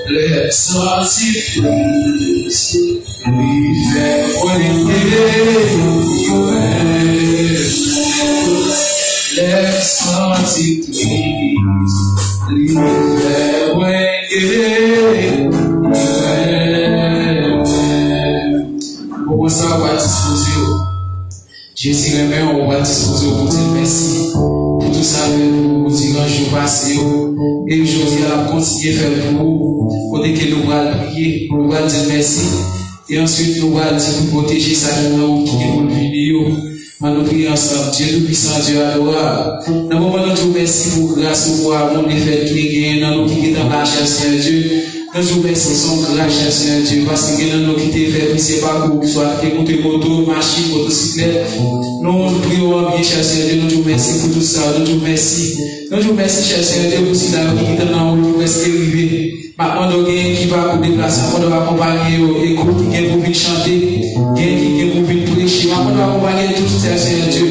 Let's us praise, we Jésus remet, on va disposer au côté de merci pour tout ça, pour dire un jour passé. Et aujourd'hui, elle a continué à faire pour vous. Pour que nous allons prier, nous allons dire merci. Et ensuite, nous allons dire pour protéger ça qui est pour le vidéo. Nous prions ensemble. Dieu tout-puissant, Dieu adorable. Dans le moment où nous merci pour grâce, pour avoir mon effet qui est dans nous qui est dans la chair, Seigneur Dieu. Nous vous remercions son grâce, Seigneur Dieu, parce que nous avons quitté faire pisser parcours, que ce soit monter moto, machine, motocyclette. Nous prions bien, cher Seigneur Dieu, nous vous remercions pour tout ça, nous vous remercions. Nous vous remercions, cher Seigneur Dieu, pour cela qui est dans nous, pour rester arrivé. Maintenant, nous avons qui va pour déplacer, nous va accompagner, écoute, qui est pour venir chanter, qui est pour venir prêcher. Maintenant, nous allons accompagner tout ça, Seigneur Dieu.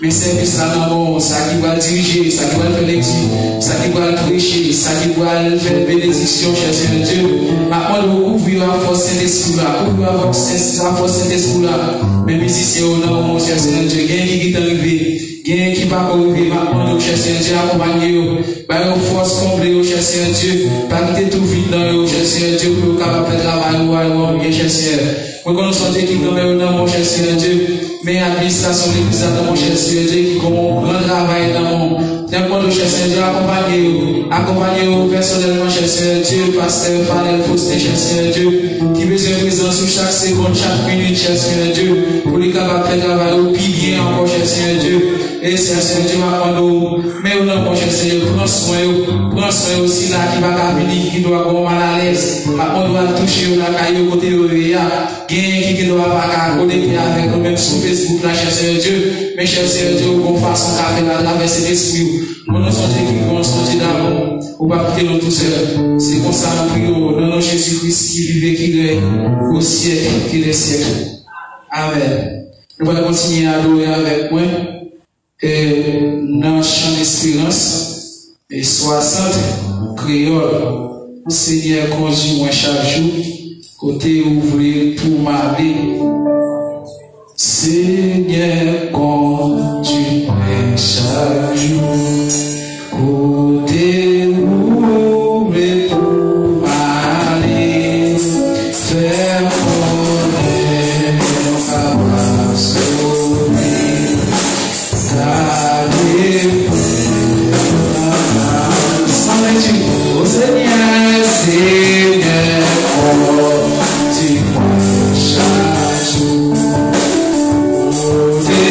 Mais c'est ça dans ça qui va diriger, ça qui va faire lecture, ça qui va prêcher, ça qui va faire bénédiction, cher Seigneur Dieu. Maintenant, nous ouvrons la force Saint-Esprit là, ouvrons la force Saint-Esprit là. Mais musiciens, on a cher Seigneur Dieu, qui est arrivé, qui va arriver, maintenant, cher Seigneur Dieu, accompagnez-vous, par une force complète, cher Seigneur Dieu, pas quitter tout vite dans eux, cher Seigneur Dieu, pour le capable de travailler, bien, cher Seigneur. Nous connaissons Dieu qui demeure dans mon cher Seigneur Dieu. Mais l'administration de l'église dans mon cher Seigneur Dieu qui grand travail dans mon temple de cher Seigneur Dieu, accompagnez-vous personnellement cher Seigneur Dieu, pasteur Fadel Faustin cher Seigneur Dieu, qui besoin de présence sur chaque seconde, chaque minute cher Seigneur Dieu, pour les capables de travailler au plus bien encore cher Seigneur Dieu. Et cher Seigneur Dieu m'apprendre, mais au nom de mon cher Seigneur, prends soin aussi là qui va venir, qui doit avoir mal à l'aise, on doit toucher la caille au côté de l'oreille, qui doit pas connecter avec nous-mêmes sur Facebook, là, cher Seigneur Dieu, mais cher Seigneur Dieu, qu'on fasse un café là, traverser l'esprit, on nous sente qui vont sortir d'amour, on va quitter nous tout seul. C'est comme ça, nous prions, dans notre Jésus-Christ qui vit, qui règne au siècle, qui est siècle. Amen. Nous allons continuer à adorer avec moi, dans le chant d'espérance, et 60 créoles, Seigneur, conduis-moi chaque jour, côté ouvrier pour m'aller. Seigneur, conduis-moi chaque jour, côté ouvrier pour m'aller. Faire connaître ma sauver, garder oh Seigneur, Seigneur, conduis-moi chaque jour, côté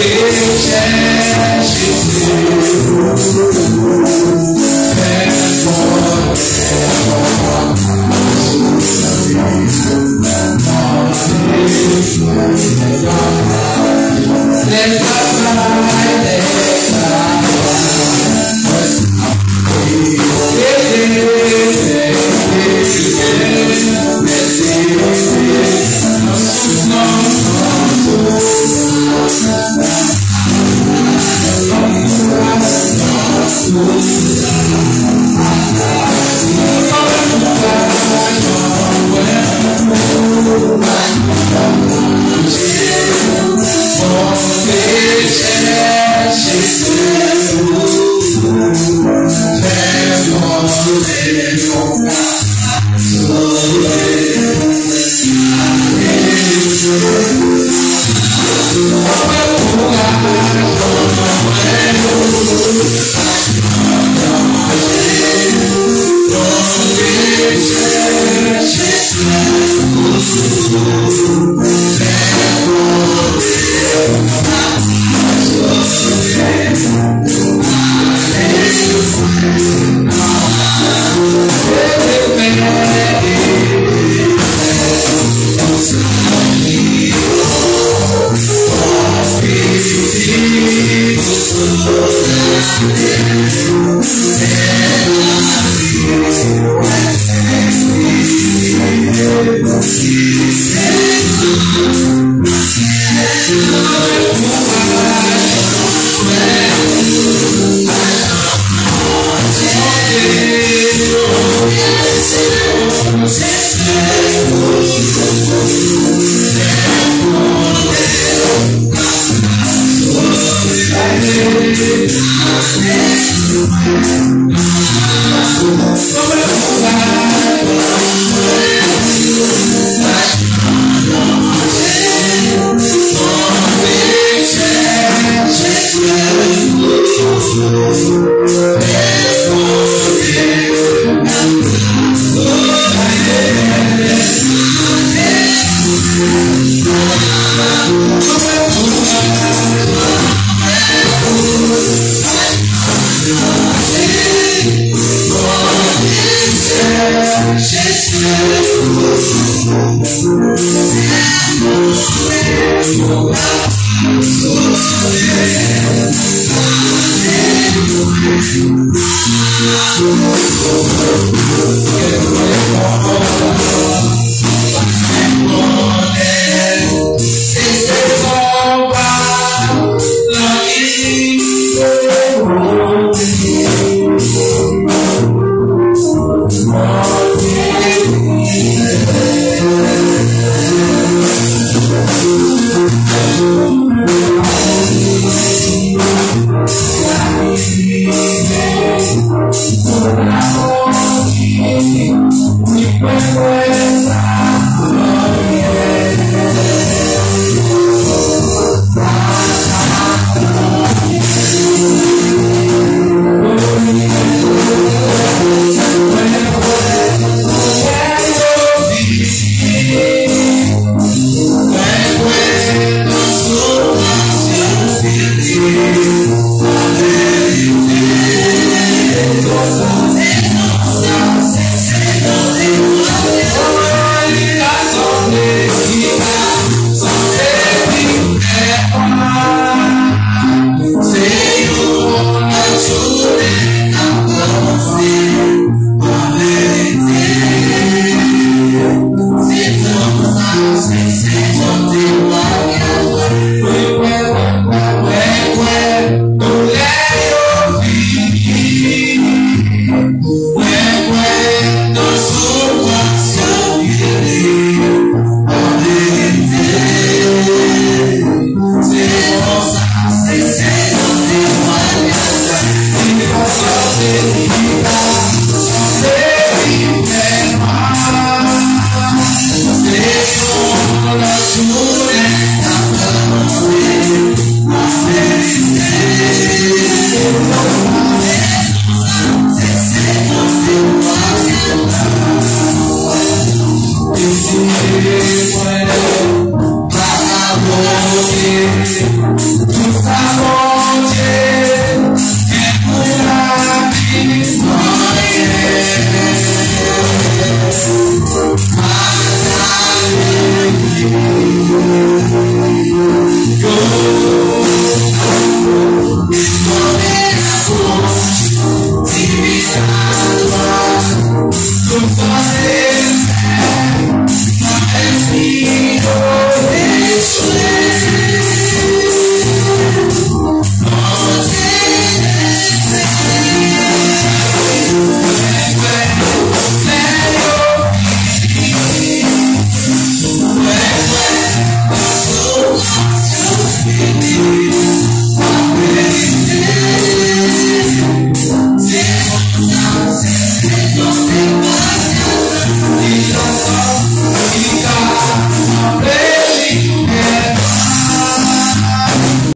Thank you.